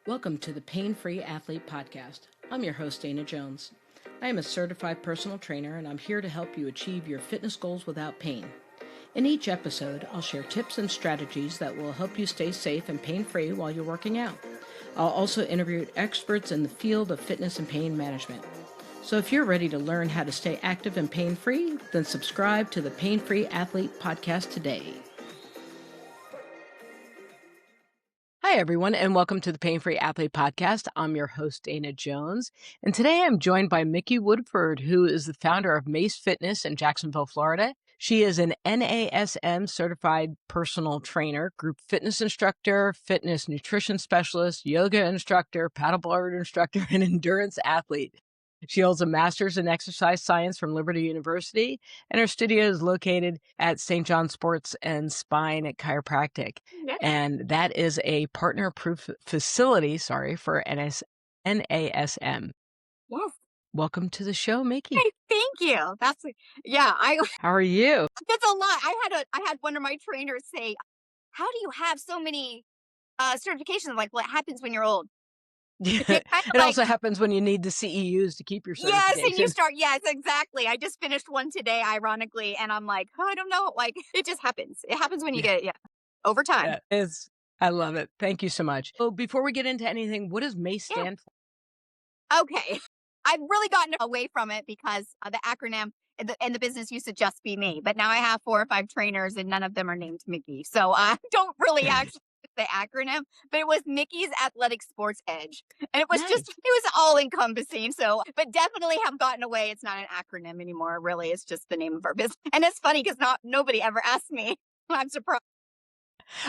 Welcome to the Pain-Free Athlete Podcast. I'm your host, Dana Jones. I am a certified personal trainer, and I'm here to help you achieve your fitness goals without pain. In each episode, I'll share tips and strategies that will help you stay safe and pain-free while you're working out. I'll also interview experts in the field of fitness and pain management. So if you're ready to learn how to stay active and pain-free, then subscribe to the Pain-Free Athlete Podcast today. Hi, everyone, and welcome to the Pain-Free Athlete Podcast. I'm your host, Dana Jones, and today I'm joined by Micki Woodford, who is the founder of MASE Fitness in Jacksonville, Florida. She is an NASM Certified Personal Trainer, group fitness instructor, fitness nutrition specialist, yoga instructor, paddleboard instructor, and endurance athlete. She holds a master's in exercise science from Liberty University, and her studio is located at St. John Sports and Spine Chiropractic. Yeah. And that is a partner-approved facility, for NASM. Yes. Welcome to the show, Micki. Hey, thank you. How are you? That's a lot. I had one of my trainers say, "How do you have so many certifications? Like, what happens when you're old?" Yeah. It also happens when you need the CEUs to keep your certification. Yes, and you start. Yes, exactly. I just finished one today, ironically, and I'm like, oh, I don't know. Like, it just happens. It happens when you get over time. Yeah, I love it. Thank you so much. So before we get into anything, what does MASE stand for? Okay. I've really gotten away from it because the acronym and the business used to just be me. But now I have 4 or 5 trainers and none of them are named Micki. So I don't really actually the acronym, but it was Micki's Athletic Sports Edge. And it was Nice. it was all encompassing. So, but definitely have gotten away. It's not an acronym anymore. Really, it's just the name of our business. And it's funny because nobody ever asked me. I'm surprised.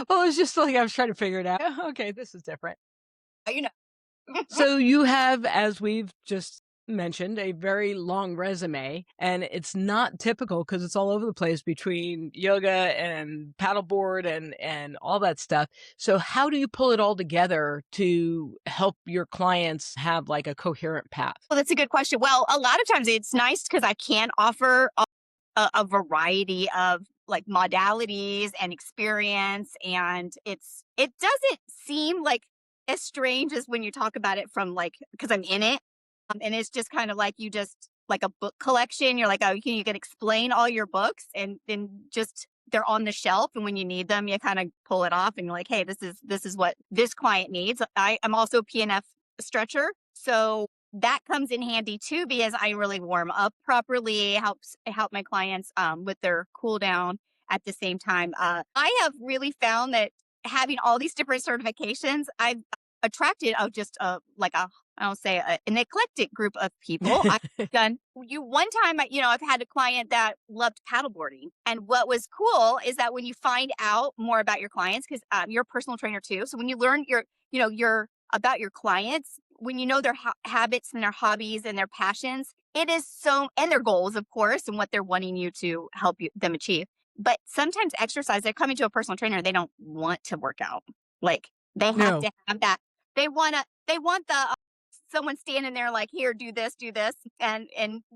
Well, it was just like I was trying to figure it out. Okay, this is different. You know. So you have, as we've just mentioned, a very long resume, and it's not typical because it's all over the place between yoga and paddleboard and all that stuff. So how do you pull it all together to help your clients have like a coherent path? Well, that's a good question. Well, a lot of times it's nice because I can offer a variety of like modalities and experience, and it doesn't seem like as strange as when you talk about it from like, because I'm in it. And it's just kind of like you just like a book collection. You're like, oh, you can explain all your books and then just they're on the shelf. And when you need them, you kind of pull it off and you're like, hey, this is what this client needs. I'm also a PNF stretcher. So that comes in handy too, because I really warm up properly, help my clients with their cool down at the same time. I have really found that having all these different certifications, I've attracted an eclectic group of people. I've done one time, I've had a client that loved paddleboarding. And what was cool is that when you find out more about your clients, because you're a personal trainer too. So when you learn your about your clients, when you know their habits and their hobbies and their passions, it is and their goals, of course, and what they're wanting you to help them achieve. But sometimes exercise, they're coming to a personal trainer, they don't want to work out. Like they have to have that. They want the someone standing there like, here, do this, and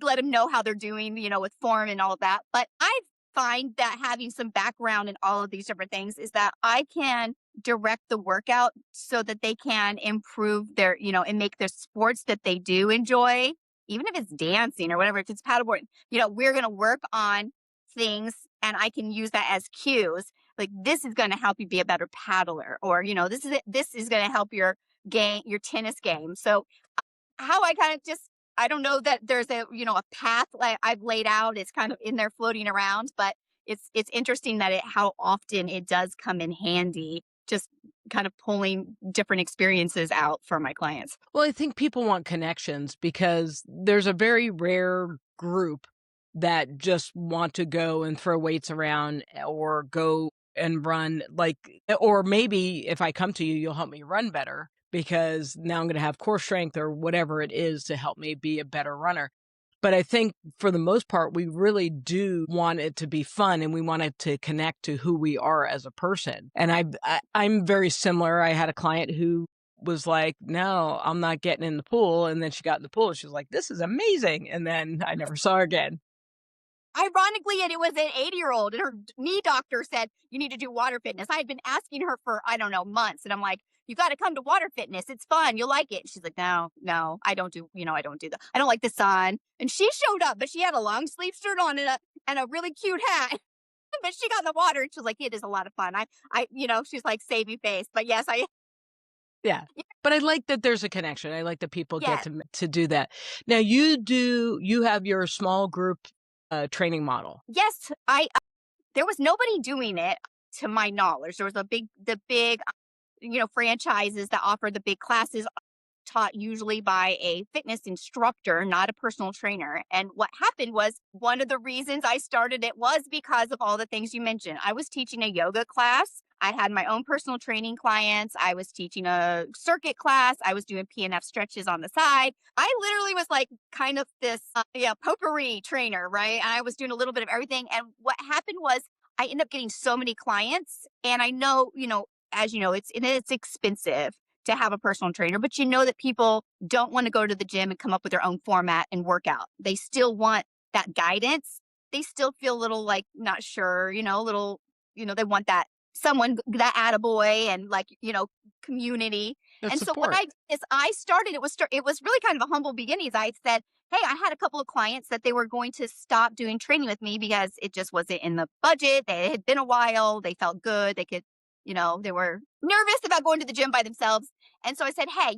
let them know how they're doing, with form and all of that. But I find that having some background in all of these different things is that I can direct the workout so that they can improve their, and make their sports that they do enjoy, even if it's dancing or whatever, if it's paddleboarding, we're going to work on things and I can use that as cues. Like, this is going to help you be a better paddler, or, this is going to help your tennis game. So how I kind of I don't know that there's a path like I've laid out. It's kind of in there floating around, but it's interesting that how often it does come in handy, just kind of pulling different experiences out for my clients. Well, I think people want connections because there's a very rare group that just want to go and throw weights around or go and run, or maybe if I come to you, you'll help me run better because now I'm going to have core strength or whatever it is to help me be a better runner. But I think for the most part, we really do want it to be fun and we want it to connect to who we are as a person. And I'm very similar. I had a client who was like, no, I'm not getting in the pool. And then she got in the pool and she was like, this is amazing. And then I never saw her again. Ironically, and it was an 80-year-old, and her knee doctor said, you need to do water fitness. I had been asking her for, I don't know, months. And I'm like, you got to come to water fitness. It's fun. You'll like it. And she's like, no, I don't do, I don't do that. I don't like the sun. And she showed up, but she had a long sleeve shirt on and a really cute hat. But she got in the water and she was like, it is a lot of fun. She's like, save me face. But yes, Yeah. But I like that there's a connection. I like that people get yes, to do that. Now you have your small group training model. yes, there was nobody doing it to my knowledge. There was the big, franchises that offer the big classes taught usually by a fitness instructor, not a personal trainer. And what happened was one of the reasons I started it was because of all the things you mentioned. I was teaching a yoga class. I had my own personal training clients. I was teaching a circuit class. I was doing PNF stretches on the side. I literally was like kind of this potpourri trainer, right? And I was doing a little bit of everything. And what happened was I ended up getting so many clients. And I know, as you know, it's expensive to have a personal trainer, but you know that people don't want to go to the gym and come up with their own format and work out. They still want that guidance. They still feel a little like not sure, a little, they want that someone, that attaboy and like, community. The And so what support. I did is I started, it was really kind of a humble beginnings. I said, hey, I had a couple of clients that they were going to stop doing training with me because it just wasn't in the budget. They had been a while. They felt good. They could, they were nervous about going to the gym by themselves. And so I said, hey,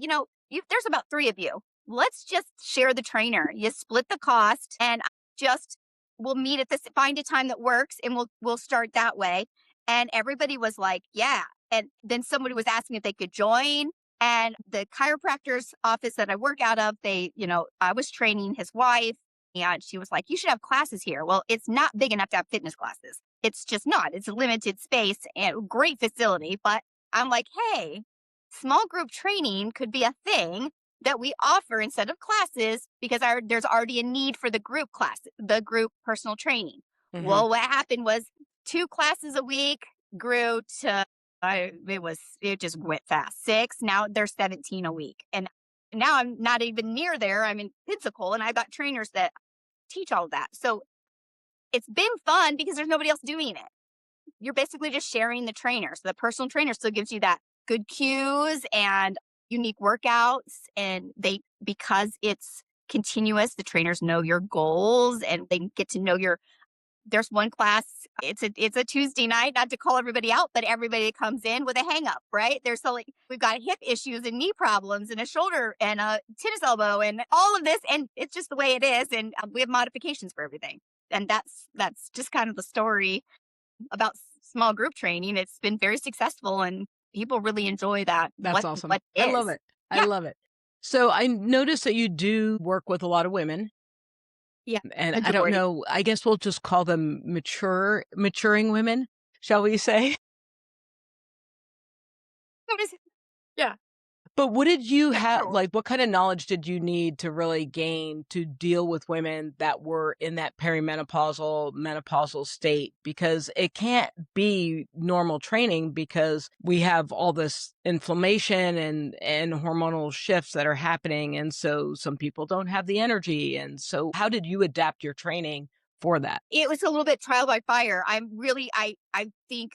there's about 3 of you. Let's just share the trainer. You split the cost and just we'll meet at this, find a time that works and we'll start that way. And everybody was like, yeah. And then somebody was asking if they could join. And the chiropractor's office that I work out of, I was training his wife and she was like, you should have classes here. Well, it's not big enough to have fitness classes. It's just not. It's a limited space and great facility. But I'm like, hey, small group training could be a thing that we offer instead of classes because there's already a need for the group class, the group personal training. Hmm. Well, what happened was 2 classes a week grew to, it just went fast. 6, now there's 17 a week. And now I'm not even near there. I'm in Pensacola and I've got trainers that teach all of that. So it's been fun because there's nobody else doing it. You're basically just sharing the trainer. So the personal trainer still gives you that good cues and unique workouts. And because it's continuous, the trainers know your goals and they get to know there's one class, it's a Tuesday night, not to call everybody out, but everybody comes in with a hang up, right? We've got hip issues and knee problems and a shoulder and a tennis elbow and all of this. And it's just the way it is. And we have modifications for everything. And that's just kind of the story about small group training. It's been very successful and people really enjoy that. That's awesome. What I is. love it. I Yeah. love it. So I noticed that you do work with a lot of women. Yeah. And I don't Majority. know, I guess we'll just call them maturing women, shall we say? Yeah. But what did you Yeah. have, Sure. like, what kind of knowledge did you need to really gain to deal with women that were in that menopausal state? Because it can't be normal training because we have all this inflammation and hormonal shifts that are happening. And so some people don't have the energy. And so how did you adapt your training for that? It was a little bit trial by fire. I think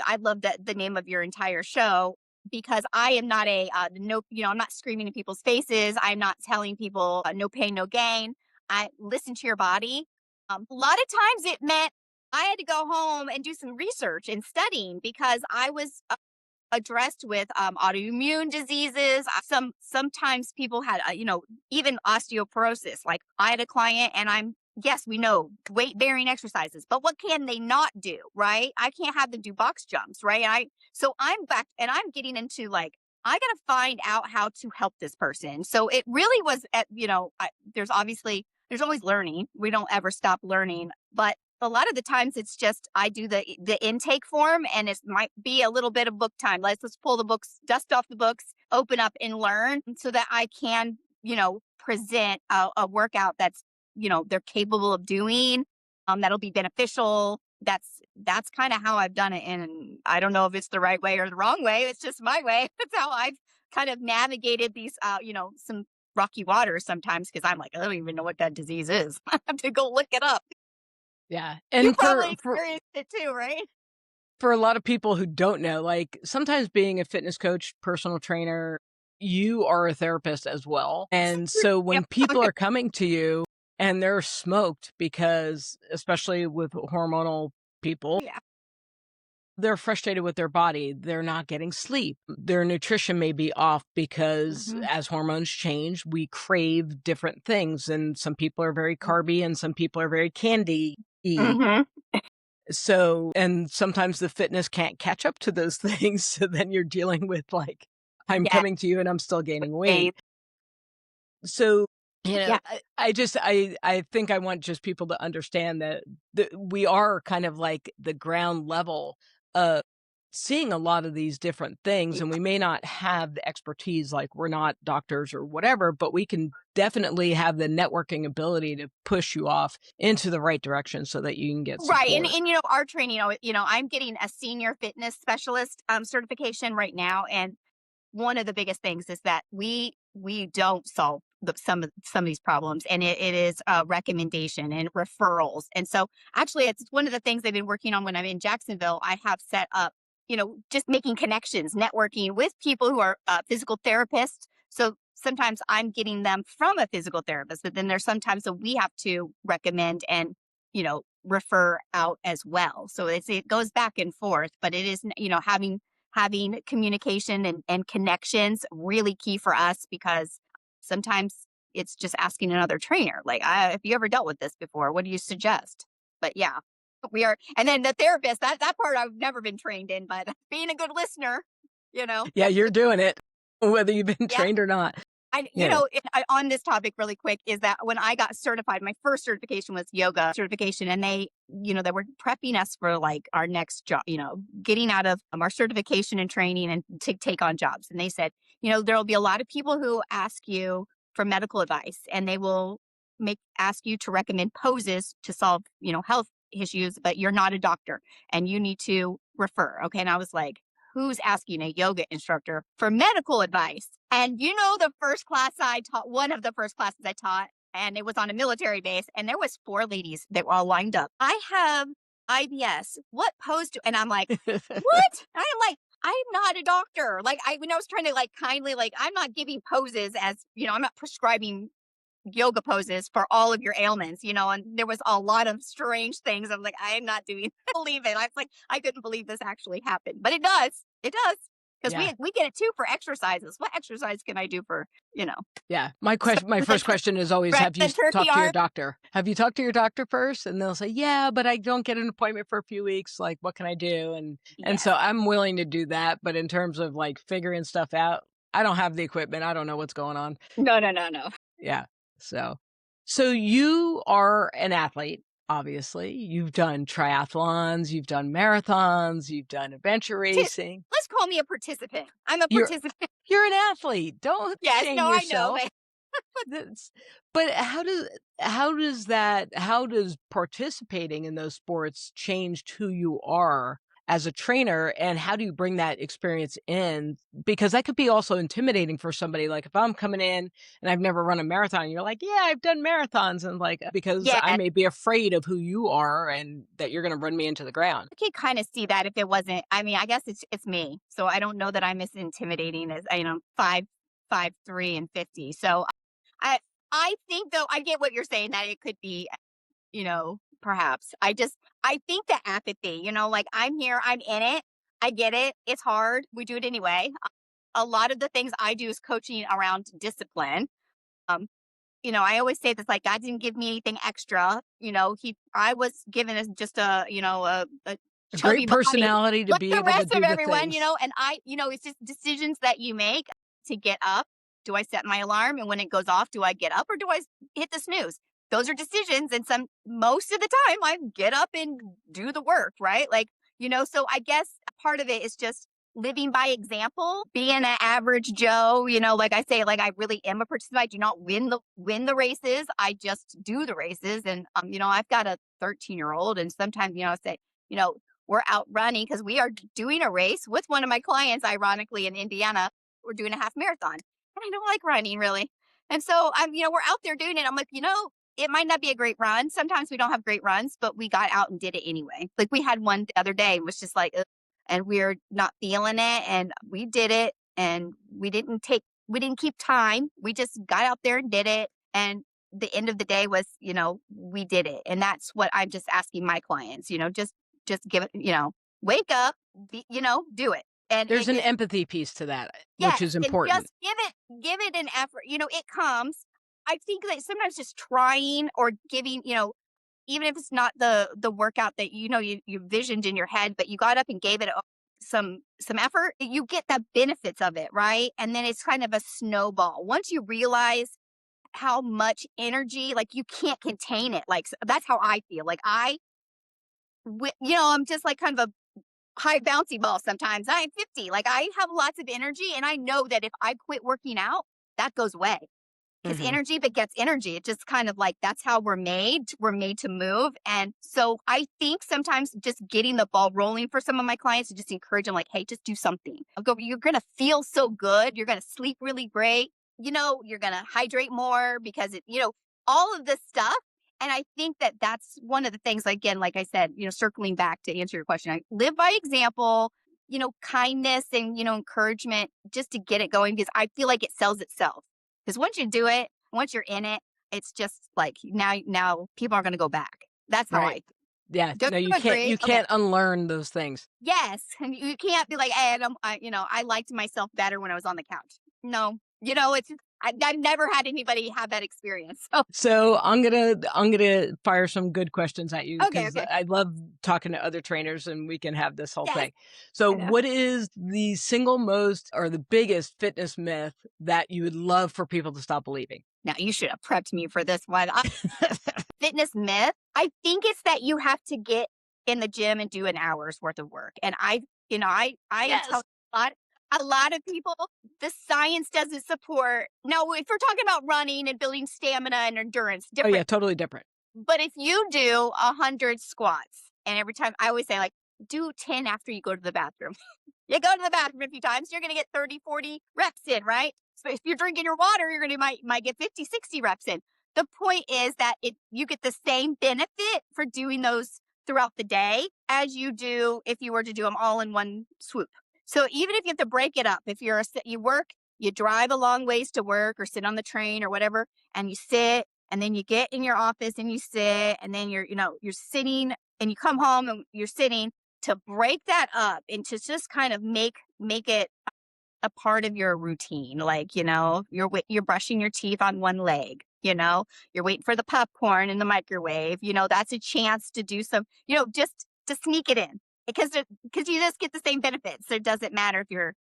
I love the name of your entire show because I am not I'm not screaming in people's faces. I'm not telling people no pain, no gain. I listen to your body. A lot of times it meant I had to go home and do some research and studying because I was addressed with autoimmune diseases. Sometimes people had, even osteoporosis. Like I had a client, and yes, we know weight bearing exercises, but what can they not do? Right? I can't have them do box jumps, right? So I'm back, and I'm getting into like I got to find out how to help this person. So it really was there's always learning. We don't ever stop learning, but a lot of the times it's just I do the intake form and it might be a little bit of book time. Let's pull the books, dust off the books, open up and learn so that I can, present a workout that's, they're capable of doing, that'll be beneficial. That's kind of how I've done it. And I don't know if it's the right way or the wrong way. It's just my way. That's how I've kind of navigated these, some rocky waters sometimes because I'm like, I don't even know what that disease is. I have to go look it up. Yeah. You And probably experienced it too, right? for a lot of people who don't know, like, sometimes being a fitness coach, personal trainer, you are a therapist as well. And so Yep. when people are coming to you and they're smoked because, especially with hormonal people, Yeah. they're frustrated with their body. They're not getting sleep. Their nutrition may be off because Mhm. as hormones change, we crave different things. And some people are very carby and some people are very candy. Mhm. So, and sometimes the fitness can't catch up to those things. So then you're dealing with like, I'm Yeah. coming to you and I'm still gaining weight. Bathe. So, Yeah. I think I want just people to understand that we are kind of like the ground level of seeing a lot of these different things. And we may not have the expertise, like we're not doctors or whatever, but we can definitely have the networking ability to push you off into the right direction so that you can get Right. And, support. and our training, I'm getting a senior fitness specialist certification right now. And one of the biggest things is that we don't solve some of these problems, and it is a recommendation and referrals. And so actually it's one of the things I've been working on when I'm in Jacksonville. I have set up, just making connections, networking with people who are physical therapists. So sometimes I'm getting them from a physical therapist, but then there's sometimes that we have to recommend and refer out as well. So it goes back and forth, but it is having communication and connections really key for us, because sometimes it's just asking another trainer, like, have you ever dealt with this before? What do you suggest? But yeah, we are. And then the therapist, that part I've never been trained in, but being a good listener, Yeah, you're doing it, whether you've been yeah. trained or not. And Yeah. on this topic really quick is that when I got certified, my first certification was yoga certification, and they were prepping us for like our next job, getting out of our certification and training and to take on jobs. And they said, there will be a lot of people who ask you for medical advice, and they will ask you to recommend poses to solve, health issues, but you're not a doctor and you need to refer. Okay. And I was like, who's asking a yoga instructor for medical advice? And the first class I taught, one of the first classes I taught, and it was on a military base, and there was 4 ladies that were all lined up. I have IBS. What pose do? And I'm like, what? I'm like, I'm not a doctor. Like when I was trying to like kindly, like, I'm not giving poses as, I'm not prescribing yoga poses for all of your ailments, and there was a lot of strange things. I'm like, I am not doing believe it. I was like, I couldn't believe this actually happened. But it does. It does. Because Yeah. we get it too for exercises. What exercise can I do for, Yeah. My the first question is always, right, have you the turkey talked to your arm? doctor? Have you talked to your doctor first? And they'll say, yeah, but I don't get an appointment for a few weeks. Like, what can I do? And so Yes. I'm willing to do that. But in terms of like figuring stuff out, I don't have the equipment. I don't know what's going on. No, no, no, no. Yeah. So, so you are an athlete, obviously. You've done triathlons, you've done marathons, you've done adventure racing. Let's call me a participant. I'm a You're participant. you're an athlete. Don't Yes, shame no, I know. yourself. That's but how does participating in those sports change who you are as a trainer, and how do you bring that experience in? Because that could be also intimidating for somebody, like, if I'm coming in and I've never run a marathon, and you're like, "Yeah, I've done marathons," and, like, because Yeah, I may be afraid of who you are and that you're gonna run me into the ground. I could kind of see that if it wasn't. I mean, I guess it's me. So I don't know that I'm as intimidating as 5'3" and 50. So I I think though I get what you're saying, that it could be, perhaps. I think the apathy, like, I'm here, I'm in it. I get it. It's hard. We do it anyway. A lot of the things I do is coaching around discipline. Um, I always say this, like, God didn't give me anything extra. I was given as just a A chubby great body personality to like be the able to rest of do the everyone, things. and it's just decisions that you make to get up. Do I set my alarm, and when it goes off, do I get up or do I hit the snooze? Those are decisions. And most of the time I get up and do the work, right? Like, so I guess part of it is just living by example, being an average Joe, like I say, like, I really am a participant. I do not win the races. I just do the races. And I've got a 13-year-old, and sometimes, I say, you know, we're out running because we are doing a race with one of my clients, ironically, in Indiana. We're doing a half marathon. And I don't like running really. And so we're out there doing it. I'm like, it might not be a great run. Sometimes we don't have great runs, but we got out and did it anyway. Like we had one the other day, it was just like, ugh, and we're not feeling it. And we did it and we didn't keep time. We just got out there and did it. And the end of the day was, we did it. And that's what I'm just asking my clients, just give it, wake up, do it. And There's an empathy piece to that, which yes, is and important. just give it an effort. It comes. I think that sometimes just trying or giving, even if it's not the workout that you visioned in your head, but you got up and gave it some effort, you get the benefits of it, right? And then it's kind of a snowball. Once you realize how much energy, like you can't contain it. Like that's how I feel. Like I'm just like kind of a high bouncy ball sometimes. I'm 50. Like I have lots of energy and I know that if I quit working out, that goes away. Because Mhm. energy begets energy. It just kind of like that's how we're made. We're made to move. And so I think sometimes just getting the ball rolling for some of my clients to just encourage them, like, hey, just do something. You're gonna feel so good. You're gonna sleep really great. You're gonna hydrate more because all of this stuff. And I think that that's one of the things, again, like I said, circling back to answer your question, I live by example, kindness and, encouragement just to get it going because I feel like it sells itself. Because once you do it, once you're in it, it's just like now people aren't going to go back. That's how Right. I. Yeah. Don't No, you agree? you Okay. can't unlearn those things. Yes, and you can't be like, hey, I liked myself better when I was on the couch. No, I've never had anybody have that experience. So So I'm gonna fire some good questions at you okay, because okay, I love talking to other trainers and we can have this whole yes, thing. So I know. what is the single most or the biggest fitness myth that you would love for people to stop believing? Now you should have prepped me for this one. Fitness myth. I think it's that you have to get in the gym and do an hour's worth of work. And I tell Yes. a lot of people the science doesn't support. No, if we're talking about running and building stamina and endurance, Oh yeah, different. totally different. But if you do 100 squats, and every time I always say like do 10 after you go to the bathroom. You go to the bathroom a few times, you're going to get 30, 40 reps in, right? So if you're drinking your water, you're going to might get 50, 60 reps in. The point is that you get the same benefit for doing those throughout the day as you do if you were to do them all in one swoop. So even if you have to break it up, if you work, you drive a long ways to work or sit on the train or whatever, and you sit, and then you get in your office and you sit, and then you're sitting, and you come home and you're sitting to break that up and to just kind of make it a part of your routine. Like, you're brushing your teeth on one leg, you're waiting for the popcorn in the microwave, that's a chance to do some, just to sneak it in because you just get the same benefits. So it doesn't matter if you're,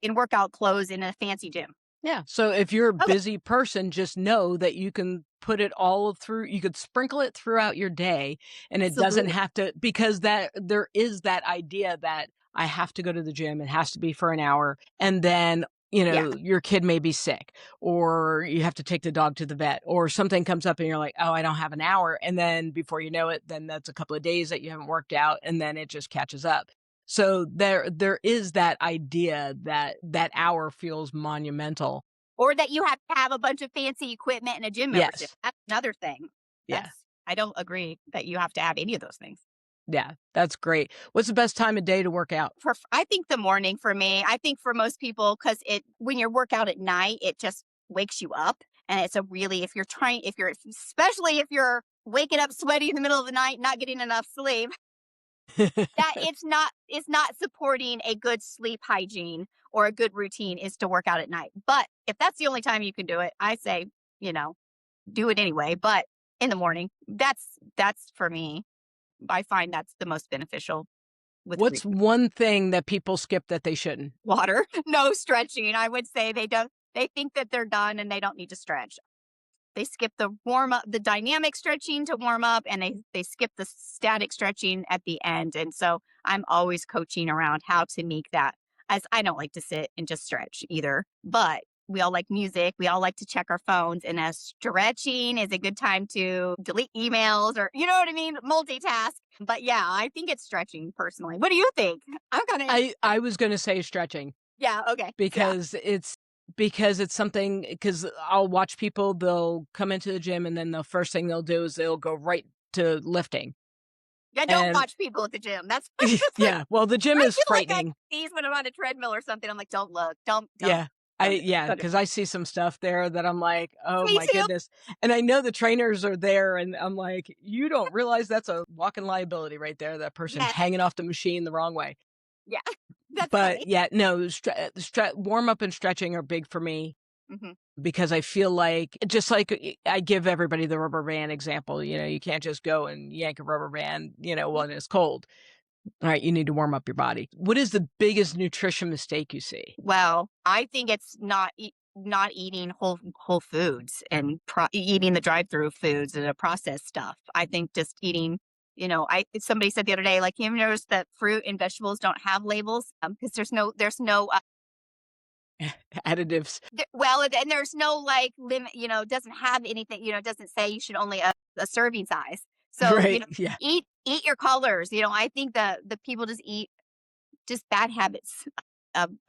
in workout clothes in a fancy gym. Yeah. So if you're a Okay. busy person, just know that you can put it all through, you could sprinkle it throughout your day and it doesn't Absolutely. have to, because that there is that idea that I have to go to the gym. It has to be for an hour. And then, Yeah. your kid may be sick or you have to take the dog to the vet or something comes up and you're like, oh, I don't have an hour. And then before you know it, then that's a couple of days that you haven't worked out and then it just catches up. So there is that idea that that hour feels monumental. Or that you have to have a bunch of fancy equipment and a gym membership. Yes. That's another thing. Yeah. I don't agree that you have to have any of those things. Yeah. That's great. What's the best time of day to work out? I think the morning for me. I think for most people, because when you work out at night, it just wakes you up, and it's a really especially if you're waking up sweaty in the middle of the night, not getting enough sleep, that it's not supporting a good sleep hygiene or a good routine is to work out at night. But if that's the only time you can do it, I say do it anyway. But in the morning, that's for me. I find that's the most beneficial with What's one thing that people skip that they shouldn't? water. No stretching. I would say they think that they're done and they don't need to stretch. They skip the warm up, the dynamic stretching to warm up, and they skip the static stretching at the end. And so I'm always coaching around how to make that, as I don't like to sit and just stretch either, but we all like music. We all like to check our phones, and as stretching is a good time to delete emails or, you know what I mean? Multitask. But yeah, I think it's stretching personally. What do you think? I'm kind of, I was going to say stretching yeah, okay. Yeah. because because it's something because I'll watch people, they'll come into the gym and then the first thing they'll do is they'll go right to lifting. Yeah, don't And watch people at the gym. That's just like yeah, well, the gym I is feel like I frightening. sneeze when I'm on a treadmill or something. I'm like, don't look, Yeah. don't, Yeah, don't. because I see some stuff there that I'm like, "Oh Me my too. goodness." And I know the trainers are there, and I'm like, "You don't realize that's a walking liability right there, that person Yes, hanging off the machine the wrong way." yeah, that's But, funny. yeah, no, warm up and stretching are big for me Hmm. because I feel like just like, I give everybody the rubber band example, you can't just go and yank a rubber band, when it's cold. Alright, you need to warm up your body. What is the biggest nutrition mistake you see? Well, I think it's not eating whole foods and eating the drive-through foods and the processed stuff. I think just eating, I somebody said the other day, like, you notice that fruit and vegetables don't have labels because there's no Additives. well, and there's no like limit. It doesn't have anything. It doesn't say you should only a serving size. So Right, yeah. eat your colors. I think the people just eat just bad habits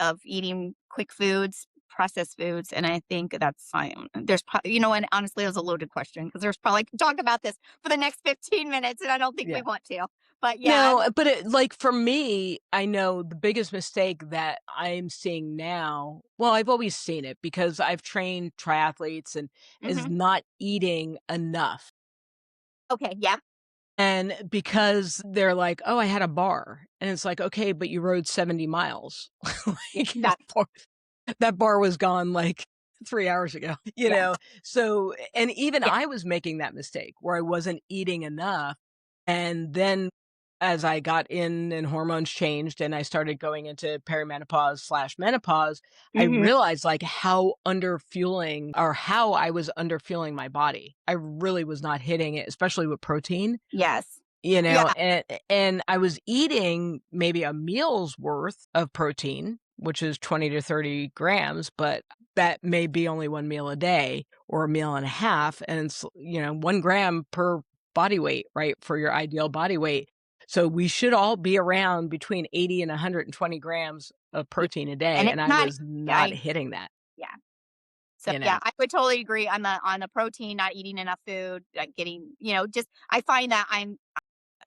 of eating quick foods, processed foods, and I think that's fine. There's probably, and honestly, it was a loaded question because there's probably could talk about this for the next 15 minutes, and I don't think we Yeah. want to. But yeah, No, but like, for me, I know the biggest mistake that I'm seeing now I've always seen it because I've trained triathletes and is hmm not eating enough. okay, yeah, And because they're like, "Oh, I had a bar." And it's like, "Okay, but you rode 70 miles." yeah, Like, that bar was gone, like, 3 hours ago, you yeah, know? So and even yeah, I was making that mistake where I wasn't eating enough, and then as I got in and hormones changed and I started going into perimenopause/menopause, I hmm realized, like, how underfueling or how I was underfueling my body. I really was not hitting it, especially with protein. yes, You yeah, know, and I was eating maybe a meal's worth of protein, which is 20 to 30 grams, but that may be only 1 meal a day or a meal and a half, and it's, 1 gram per body weight, right, for your ideal body weight. So we should all be around between 80 and 120 grams of yeah, protein a and day, it's and I not. was not I hitting that, Yeah. So you yeah, know? I would totally agree on the protein, not eating enough food, like getting, just I find that I'm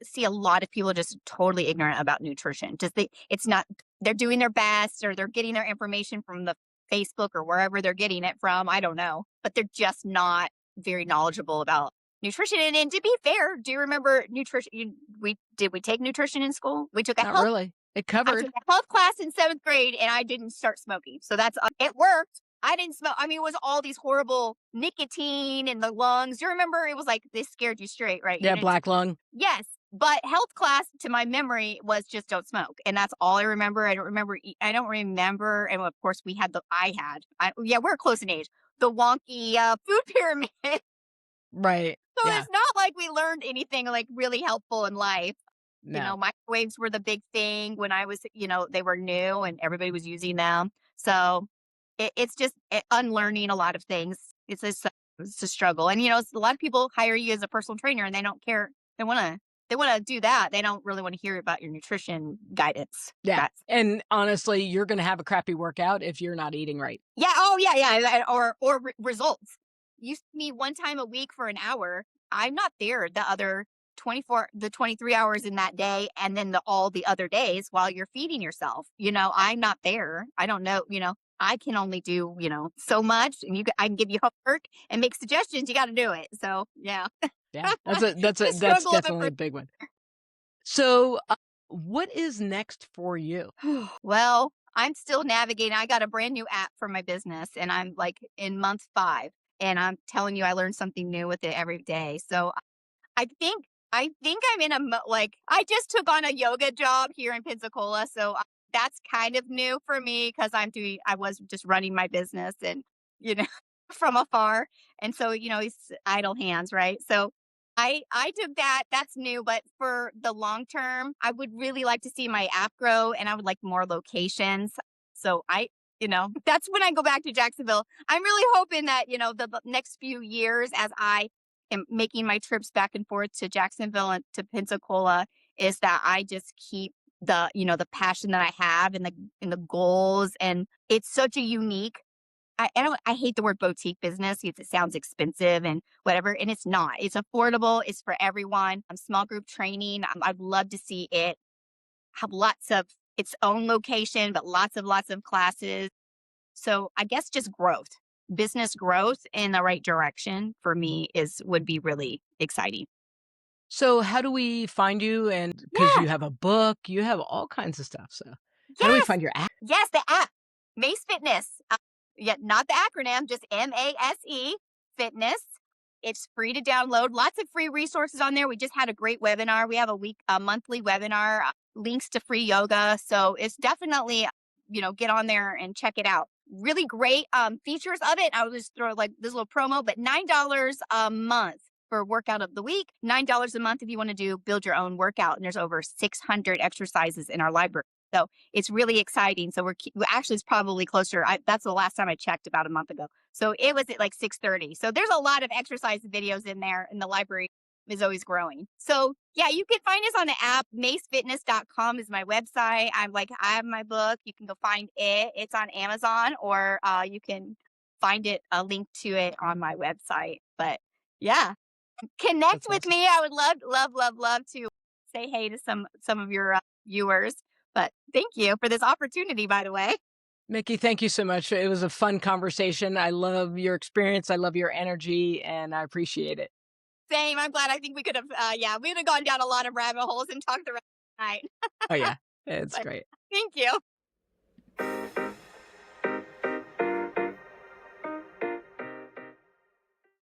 see a lot of people just totally ignorant about nutrition. Just it's not they're doing their best or they're getting their information from the Facebook or wherever they're getting it from. I don't know, but they're just not very knowledgeable about nutrition. And to be fair, do you remember nutrition? We take nutrition in school? We took a Not health. really. It I took covered. a health class in seventh grade, and I didn't start smoking. So that's it worked. I didn't smoke. I mean, it was all these horrible nicotine in the lungs. You remember? It was like they scared you straight, right? You Yeah, didn't. black lung. Yes, but health class, to my memory, was just don't smoke, and that's all I remember. I don't remember. I don't remember. And of course, we had the. I had. Yeah, we're close in age. The wonky food pyramid. So Right. Yeah. it's not like we learned anything like really helpful in life. No. Microwaves were the big thing when I was. They were new and everybody was using them. So it's just unlearning a lot of things. It's a struggle, and a lot of people hire you as a personal trainer and they don't care. They want to do that. They don't really want to hear about your nutrition guidance. Yeah, That's and honestly, you're gonna have a crappy workout if you're not eating right. yeah. Oh yeah, yeah. Or results. You see me one time a week for an hour. I'm not there the 23 hours in that day, and then all the other days while you're feeding yourself. I'm not there. I don't know. I can only do so much, and I can give you homework and make suggestions. You got to do it. So yeah, Yeah, that's the that's struggle of definitely a big one. So, what is next for you? well, I'm still navigating. I got a brand new app for my business and I'm like in month 5 and I'm telling you I learn something new with it every day. So I think I'm in like I just took on a yoga job here in Pensacola, so that's kind of new for me cuz I was just running my business and you know from afar. And so, it's idle hands, right? So I took that. That's new, but for the long term, I would really like to see my app grow and I would like more locations. So that's when I go back to Jacksonville. I'm really hoping that, the next few years as I am making my trips back and forth to Jacksonville and to Pensacola is that I just keep the passion that I have and the goals. And it's such a unique I hate the word boutique business because it sounds expensive and whatever, and it's not. It's affordable. It's for everyone. Small group training. I'd love to see it have lots of its own location, but lots of classes. So I guess just growth, business growth in the right direction for me would be really exciting. So how do we find you? And because Yeah. you have a book, you have all kinds of stuff. So how do we Yes. find your app? Yes, the app, MASE Fitness. Yeah, not the acronym, just MASE Fitness. It's free to download. Lots of free resources on there. We just had a great webinar. We have a monthly webinar, links to free yoga. So it's definitely, get on there and check it out. Really great features of it. I'll just throw like this little promo, but $9 a month for workout of the week, $9 a month if you want to build your own workout. And there's over 600 exercises in our library. So it's really exciting. So actually it's probably closer. That's the last time I checked about a month ago. So it was at like 6:30. So there's a lot of exercise videos in there, and the library is always growing. So yeah, you can find us on the app. MaceFitness.com is my website. I have my book. You can go find it. It's on Amazon, or you can find it a link to it on my website. But yeah, connect That's with awesome. me. I would love to say hey to some of your viewers. But thank you for this opportunity, by the way. Micki, thank you so much. It was a fun conversation. I love your experience. I love your energy, and I appreciate it. Same. I'm glad. I think we could have, yeah, we would have gone down a lot of rabbit holes and talked the rest of the night. Oh, yeah. It's But great. thank you.